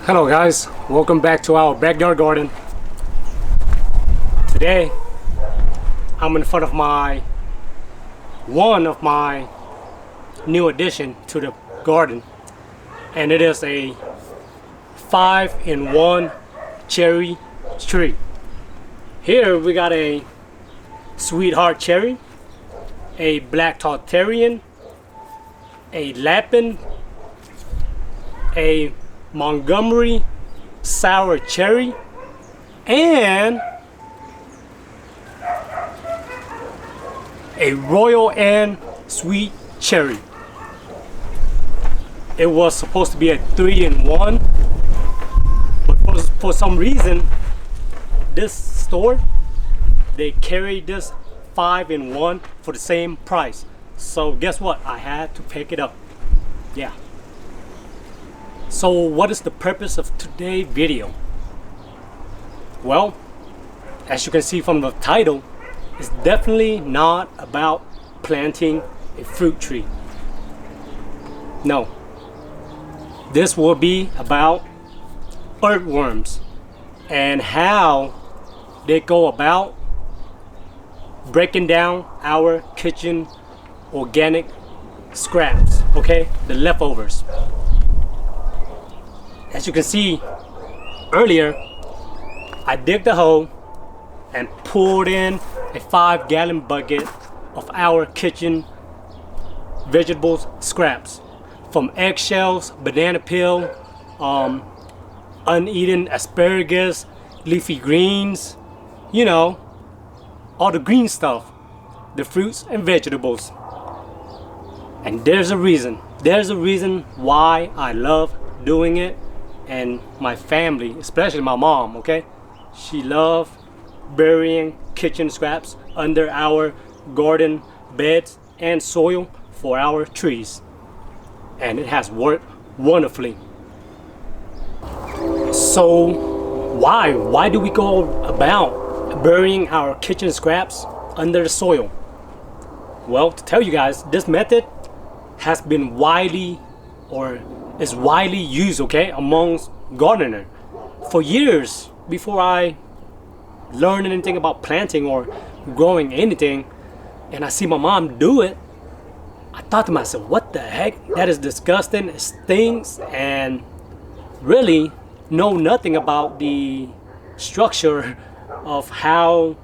Hello guys, welcome back to our backyard garden. Today I'm in front of one of my new addition to the garden, and it is a 5-in-1 cherry tree. Here we got a sweetheart cherry, a black Tartarian, a Lapin, a Montgomery sour cherry, and a Royal and sweet cherry. It was supposed to be a 3-in-1, but for some reason this store, they carried this 5-in-1 for the same price. So guess what? I had to pick it up. Yeah. So what is the purpose of today's video? Well, as you can see from the title, it's definitely not about planting a fruit tree. No. This will be about earthworms and how they go about breaking down our kitchen organic scraps, okay? The leftovers. As you can see earlier, I digged a hole and poured in a 5-gallon bucket of our kitchen vegetables scraps, from eggshells, banana peel, uneaten asparagus, leafy greens, you know, all the green stuff, the fruits and vegetables. And there's a reason why I love doing it. And my family, especially my mom, okay, she loved burying kitchen scraps under our garden beds and soil for our trees, and it has worked wonderfully. So why do we go about burying our kitchen scraps under the soil? Well, to tell you guys, this method has been is widely used, okay, amongst gardeners for years. Before I learned anything about planting or growing anything, and I see my mom do it, I thought to myself, what the heck, that is disgusting, it stinks, and really know nothing about the structure of how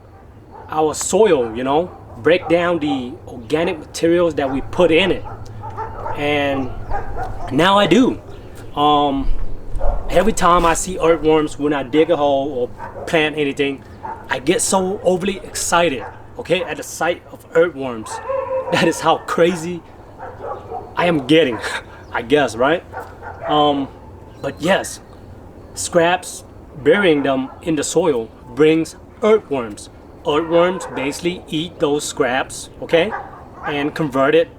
our soil, you know, break down the organic materials that we put in it. And now I do. Every time I see earthworms, when I dig a hole or plant anything, I get so overly excited, okay, at the sight of earthworms. That is how crazy I am getting, I guess, right? But yes, scraps, burying them in the soil brings earthworms. Earthworms basically eat those scraps, okay, and convert it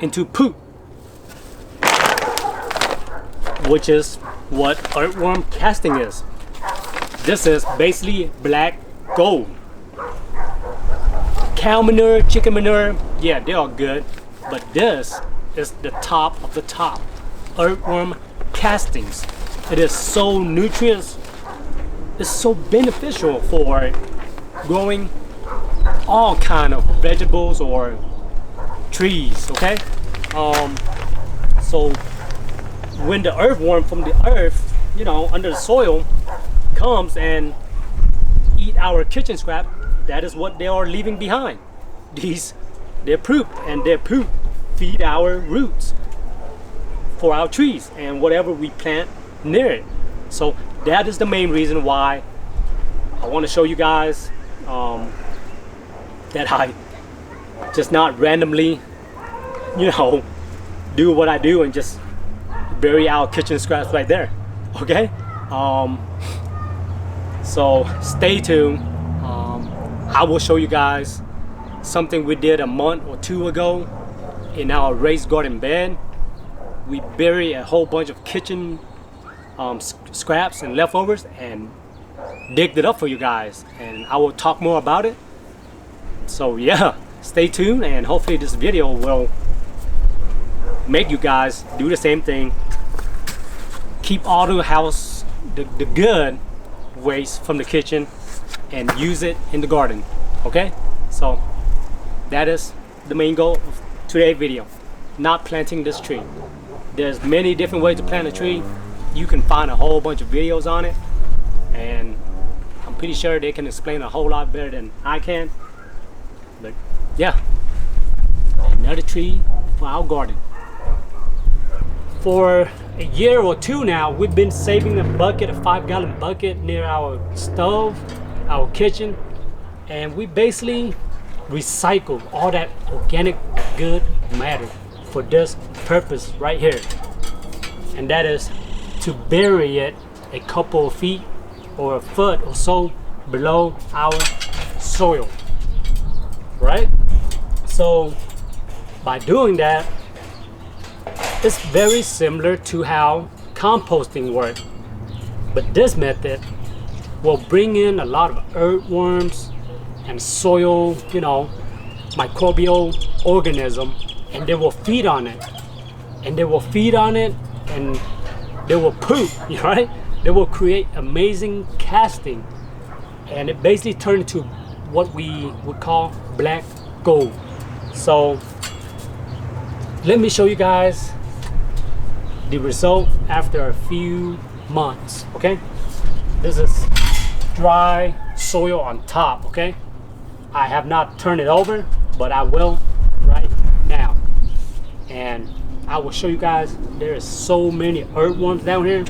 into poop, which is what earthworm casting is. This is basically black gold. Cow manure, chicken manure, yeah, they are good, but this is the top of the top. Earthworm castings. It is so nutritious, it's so beneficial for growing all kind of vegetables or trees, okay? So when the earthworm from the earth, you know, under the soil, comes and eat our kitchen scrap, that is what they are leaving behind. Their poop, and their poop feed our roots for our trees and whatever we plant near it. So that is the main reason why I want to show you guys that I just not randomly, you know, do what I do and just bury our kitchen scraps right there, okay? So stay tuned. I will show you guys something we did a month or two ago in our raised garden bed. We bury a whole bunch of kitchen scraps and leftovers and digged it up for you guys, and I will talk more about it. So yeah, stay tuned, and hopefully this video will make you guys do the same thing. keep all the house, the good waste from the kitchen and use it in the garden. Okay, so that is the main goal of today's video. Not planting this tree. There's many different ways to plant a tree. You can find a whole bunch of videos on it, and I'm pretty sure they can explain a whole lot better than I can. But yeah, another tree for our garden. For a year or two now, we've been saving a bucket, a 5-gallon bucket near our stove, our kitchen, and we basically recycle all that organic good matter for this purpose right here, and that is to bury it a couple of feet or a foot or so below our soil, right? So by doing that, it's very similar to how composting works, but this method will bring in a lot of earthworms and soil, you know, microbial organism, and they will feed on it, and they will feed on it, and they will poop, right? They will create amazing casting, and it basically turns into what we would call black gold. So let me show you guys the result after a few months. Okay, this is dry soil on top. Okay, I have not turned it over, but I will right now, and I will show you guys. There is so many earthworms down here.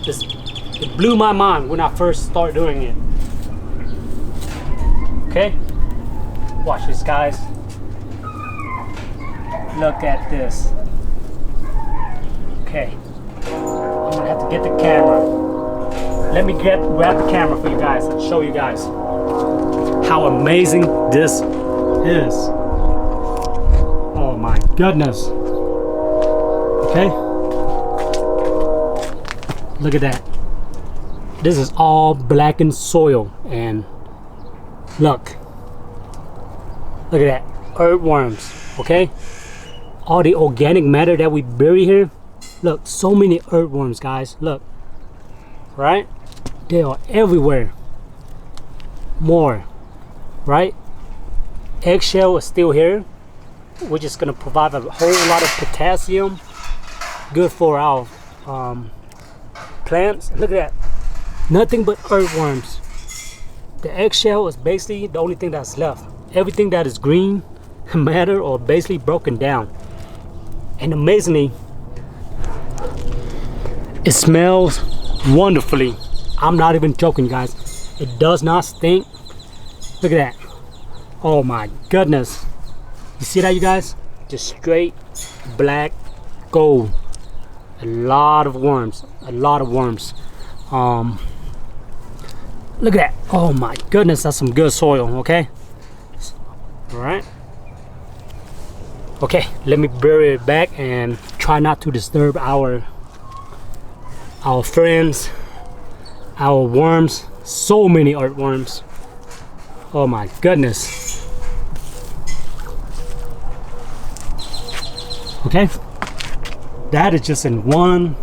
It blew my mind when I first started doing it. Okay, watch this, guys. Look at this. Okay, I'm gonna have to get the camera. Let me grab the camera for you guys and show you guys how amazing this is. Oh my goodness. Okay, look at that. This is all blackened soil, and look at that, earthworms. Okay, all the organic matter that we bury here. Look, so many earthworms, guys. Look, right? They are everywhere. More, right? Eggshell is still here, which is gonna provide a whole lot of potassium, good for our plants. Look at that, nothing but earthworms. The eggshell is basically the only thing that's left. Everything that is green matter or basically broken down. And amazingly, it smells wonderfully. I'm not even joking, guys. It does not stink. Look at that. Oh my goodness. You see that, you guys? Just straight black gold. A lot of worms. A lot of worms. Look at that. Oh my goodness, that's some good soil. Okay. All right. Okay, let me bury it back and try not to disturb our friends, our worms. So many earthworms. Oh my goodness. Okay, that is just in one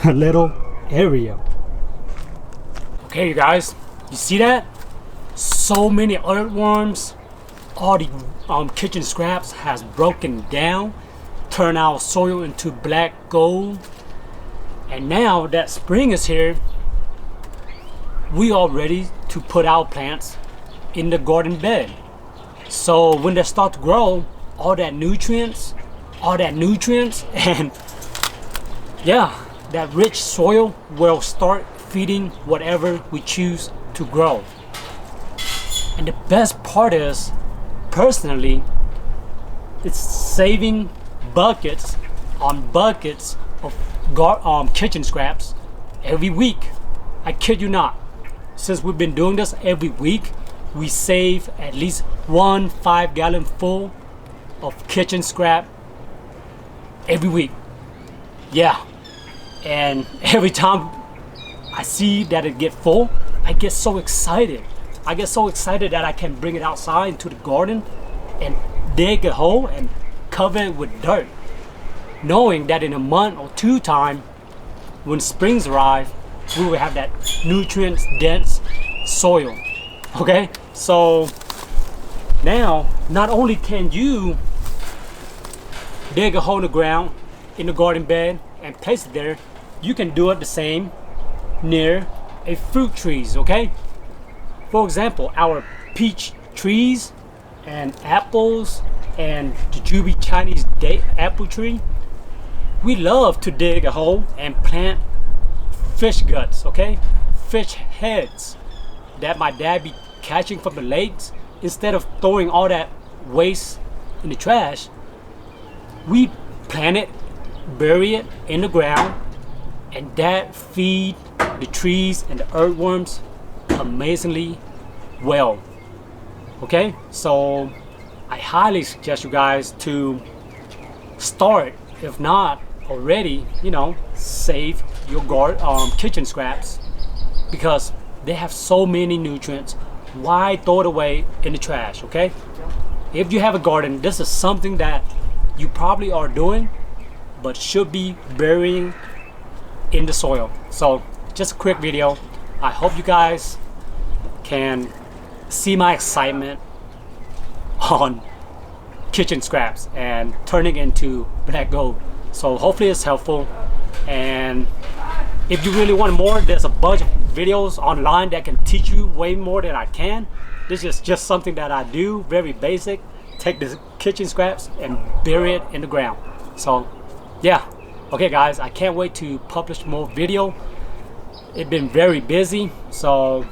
little area. Okay, you guys, you see that? So many earthworms. All the kitchen scraps has broken down, turned our soil into black gold. And now that spring is here, we are ready to put our plants in the garden bed. So when they start to grow, all that nutrients, and yeah, that rich soil will start feeding whatever we choose to grow. And the best part is, personally, it's saving buckets on buckets of kitchen scraps every week. I kid you not. Since we've been doing this every week, we save at least 1 5-gallon full of kitchen scrap every week. Yeah, and every time I see that it get full, I get so excited. I get so excited that I can bring it outside into the garden and dig a hole and cover it with dirt, knowing that in a month or two time, when springs arrive, we will have that nutrients dense soil. Okay, so now not only can you dig a hole in the ground in the garden bed and place it there, you can do it the same near a fruit trees. Okay, for example, our peach trees and apples and the Juby Chinese date apple tree, we love to dig a hole and plant fish guts, okay, fish heads that my dad be catching from the lakes. Instead of throwing all that waste in the trash, we plant it, bury it in the ground, and that feed the trees and the earthworms amazingly well. Okay, so I highly suggest you guys to start, if not already, you know, save your kitchen scraps, because they have so many nutrients. Why throw it away in the trash? Okay, if you have a garden, this is something that you probably are doing but should be burying in the soil. So just a quick video. I hope you guys can see my excitement on kitchen scraps and turning into black gold. So hopefully it's helpful, and if you really want more, there's a bunch of videos online that can teach you way more than I can. This is just something that I do, very basic. Take the kitchen scraps and bury it in the ground. So yeah, okay guys, I can't wait to publish more video. It's been very busy, so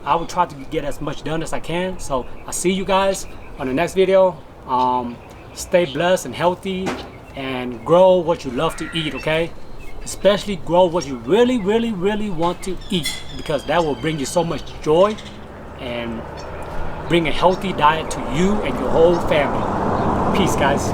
I will try to get as much done as I can. So I'll see you guys on the next video. Stay blessed and healthy, and grow what you love to eat, okay? Especially grow what you really want to eat, because that will bring you so much joy and bring a healthy diet to you and your whole family. Peace, guys.